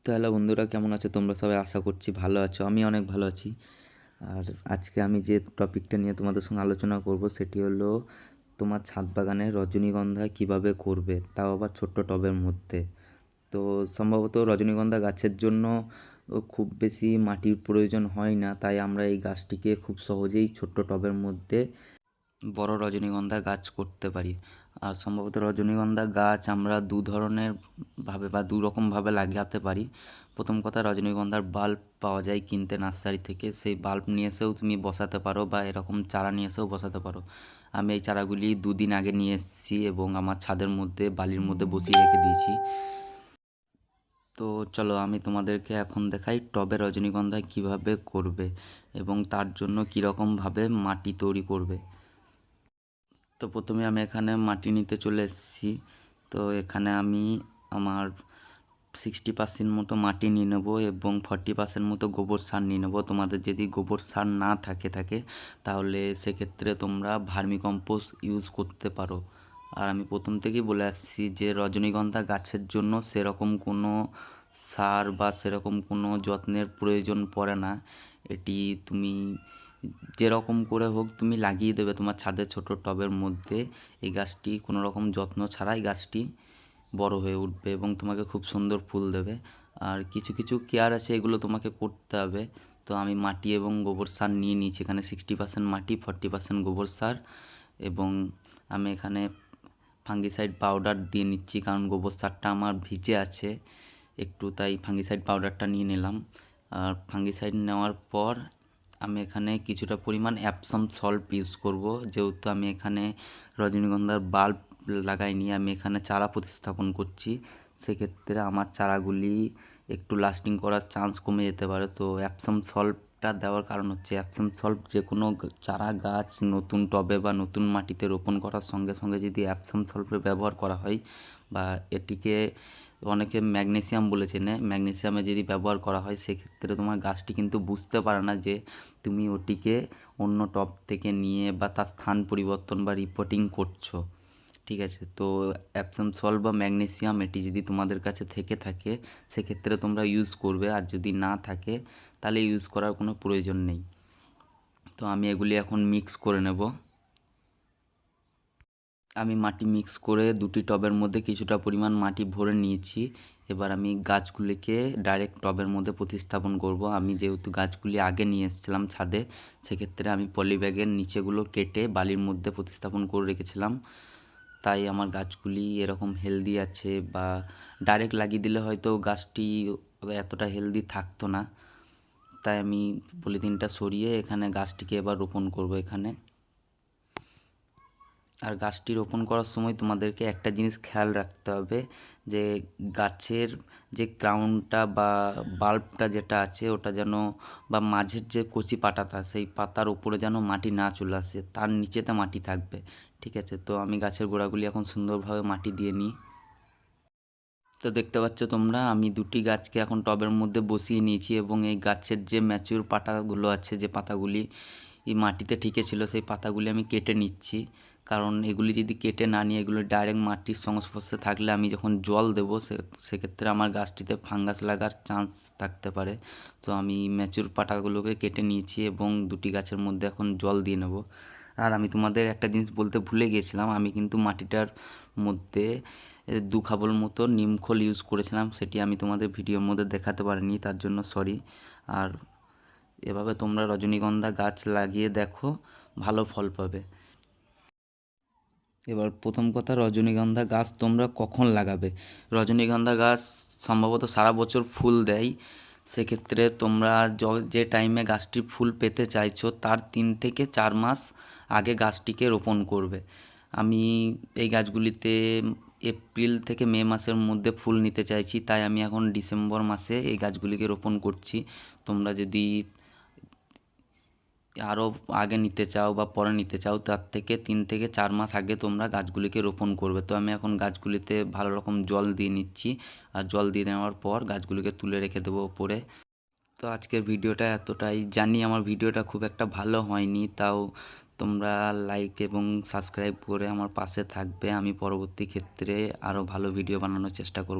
তো হ্যালো বন্ধুরা, কেমন আছো তোমরা সবাই? আশা করছি ভালো আছো। আমি অনেক ভালো আছি। আর আজকে আমি যে টপিকটা নিয়ে তোমাদের সঙ্গে আলোচনা করব সেটি হলো তোমার ছাদ বাগানে রজনীগন্ধা কিভাবে করবে, তাও আবার ছোট্ট টবের মধ্যে। তো সম্ভবত রজনীগন্ধা গাছের জন্য খুব বেশি মাটির প্রয়োজন হয় না, তাই আমরা এই গাছটিকে খুব সহজেই ছোট্ট টবের মধ্যে বড় রজনীগন্ধা গাছ করতে পারি। আর সম্ভবত রজনীগন্ধা গাছ আমরা দু ধরনের ভাবে বা দু রকমভাবে লাগাতে পারি। প্রথম কথা, রজনীগন্ধার বাল্ব পাওয়া যায় কিনতে নার্সারি থেকে, সেই বাল্ব নিয়ে এসেও তুমি বসাতে পারো বা এরকম চারা নিয়ে এসেও বসাতে পারো। আমি এই চারাগুলি 2 দিন আগে নিয়ে এসেছি এবং আমার ছাদের মধ্যে বালির মধ্যে বসিয়ে রেখে দিয়েছি। তো চলো আমি তোমাদেরকে এখন দেখাই টবে রজনীগন্ধা কিভাবে করবে এবং তার জন্য কীরকমভাবে মাটি তৈরি করবে। তো প্রথমে আমি এখানে মাটি নিতে চলে এসেছি। তো এখানে আমি আমার 60% মতো মাটি নিয়ে নেবো এবং 40% মতো গোবর সার নিয়ে নেবো। তোমাদের যদি গোবর সার না থাকে তাহলে সেক্ষেত্রে তোমরা ভার্মি কম্পোস্ট ইউজ করতে পারো। আর আমি প্রথম থেকেই বলে আসছি যে রজনীগন্ধা গাছের জন্য সেরকম কোনো সার বা সেরকম কোনো যত্নের প্রয়োজন পড়ে না। এটি তুমি যেরকম করে হোক তুমি লাগিয়ে দেবে তোমার ছাদের ছোট টবের মধ্যে। এই গাছটি কোনো রকম যত্ন ছাড়াই গাছটি বড় হয়ে উঠবে এবং তোমাকে খুব সুন্দর ফুল দেবে। আর কিছু কিছু কেয়ার আছে, এগুলো তোমাকে করতে হবে। তো আমি মাটি এবং গোবর সার নিয়ে নিয়েছি, এখানে 60% মাটি 40% গোবর সার, এবং আমি এখানে ফাঙ্গিসাইড পাউডার দিয়ে নিচ্ছি কারণ গোবর সারটা আমার ভিজে আছে একটু, তাই ফাঙ্গিসাইড পাউডারটা নিয়ে নিলাম। আর ফাঙ্গিসাইড নেওয়ার পর আমি এখানে কিছুটা পরিমাণ অ্যাপসাম সল্ট ইউজ করব, যেহেতু আমি এখানে রজনীগন্ধার বাল্ব লাগাইনি, আমি এখানে চারা প্রতিস্থাপন করছি। সেক্ষেত্রে আমার চারাগুলি একটু লাস্টিং করার চান্স কমে যেতে পারে। তো অ্যাপসাম সল্টটা দেওয়ার কারণ হচ্ছে অ্যাপসাম সল্ট যে কোনো চারা গাছ নতুন টবে বা নতুন মাটিতে রোপণ করার সঙ্গে সঙ্গে যদি অ্যাপসাম সল্টের ব্যবহার করা হয় বা এটিকে অনেকে ম্যাগনেসিয়াম বলে চেনে, ম্যাগনেসিয়ামে যদি ব্যবহার করা হয় সেক্ষেত্রে তোমার গাছটি কিন্তু বুঝতে পারে না যে তুমি ওটিকে অন্য টব থেকে নিয়ে বা তার স্থান পরিবর্তন বা রিপোর্টিং করছো। ঠিক আছে, তো অ্যাপসাম সল্ট বা ম্যাগনেসিয়াম এটি যদি তোমাদের কাছে থেকে থাকে সেক্ষেত্রে তোমরা ইউজ করবে, আর যদি না থাকে তাহলে ইউজ করার কোনো প্রয়োজন নেই। তো আমি এগুলি এখন মিক্স করে নেব। আমি মাটি মিক্স করে দুটি টবের মধ্যে কিছুটা পরিমাণ মাটি ভরে নিয়েছি। এবার আমি গাছগুলিকে ডাইরেক্ট টবের মধ্যে প্রতিস্থাপন করব। আমি যেহেতু গাছগুলি আগে নিয়ে এসেছিলাম ছাদে, সেক্ষেত্রে আমি পলি ব্যাগের নিচেগুলো কেটে বালির মধ্যে প্রতিস্থাপন করে রেখেছিলাম, তাই আমার গাছগুলি এরকম হেলদি আছে। বা ডাইরেক্ট লাগিয়ে দিলে হয়তো গাছটি এতটা হেলদি থাকতো না, তাই আমি পলিথিনটা সরিয়ে এখানে গাছটিকে এবার রোপণ করব এখানে। আর গাছটি রোপণ করার সময় তোমাদেরকে একটা জিনিস খেয়াল রাখতে হবে যে গাছের যে ক্রাউনটা বা বাল্বটা যেটা আছে ওটা যেন, বা মাঝের যে কচি পাতাটা সেই পাতার উপরে যেন মাটি না চলে আসে, তার নিচেতে মাটি থাকবে। ঠিক আছে, তো আমি গাছের গোড়াগুলি এখন সুন্দরভাবে মাটি দিয়ে নিই। তো দেখতে পাচ্ছ তোমরা, আমি দুটি গাছকে এখন টবের মধ্যে বসিয়ে নিয়েছি এবং এই গাছের যে ম্যাচিউর পাতাগুলো আছে, যে পাতাগুলি এই মাটিতে ঠিকে ছিল, সেই পাতাগুলি আমি কেটে নিচ্ছি। কারণ এগুলি যদি কেটে না নিয়ে এগুলো ডাইরেক্ট মাটির সংস্পর্শে থাকলে আমি যখন জল দেবো সেক্ষেত্রে আমার গাছটিতে ফাঙ্গাস লাগার চান্স থাকতে পারে। তো আমি ম্যাচিউর পাতাগুলোকে কেটে নিয়েছি এবং দুটি গাছের মধ্যে এখন জল দিয়ে নেব। আর আমি তোমাদের একটা জিনিস বলতে ভুলে গিয়েছিলাম, আমি কিন্তু মাটিটার মধ্যে 2 খাবল মতো নিমখোল ইউজ করেছিলাম, সেটি আমি তোমাদের ভিডিওর মধ্যে দেখাতে পারিনি, তার জন্য সরি। আর এভাবে তোমরা রজনীগন্ধা গাছ লাগিয়ে দেখো, ভালো ফল পাবে। এবার প্রথম কথা, রজনীগন্ধা গাছ তোমরা কখন লাগাবে? রজনীগন্ধা গাছ সম্ভবত সারা বছর ফুল দেয়। সেক্ষেত্রে তোমরা যে টাইমে গাছটি ফুল পেতে চাইছো তার 3 থেকে 4 মাস আগে গাছটিকে রোপণ করবে। আমি এই গাছগুলিতে এপ্রিল থেকে মে মাসের মধ্যে ফুল নিতে চাইছি, তাই আমি এখন ডিসেম্বর মাসে এই গাছগুলিকে রোপণ করছি। তোমরা যদি আরও আগে নিতে চাও বা পরে নিতে চাও তার থেকে 3 থেকে 4 মাস আগে তোমরা গাছগুলিকে রোপণ করবে। তো আমি এখন গাছগুলিতে ভালো রকম জল দিয়ে নিচ্ছি, আর জল দিয়ে নেওয়ার পর গাছগুলিকে তুলে রেখে দেবো ওপরে। তো আজকের ভিডিওটা এতটাই। জানি আমার ভিডিওটা খুব একটা ভালো হয়নি, তাও তোমরা লাইক এবং সাবস্ক্রাইব করে আমার পাশে থাকবে। আমি পরবর্তী ক্ষেত্রে আরও ভালো ভিডিও বানানোর চেষ্টা করব।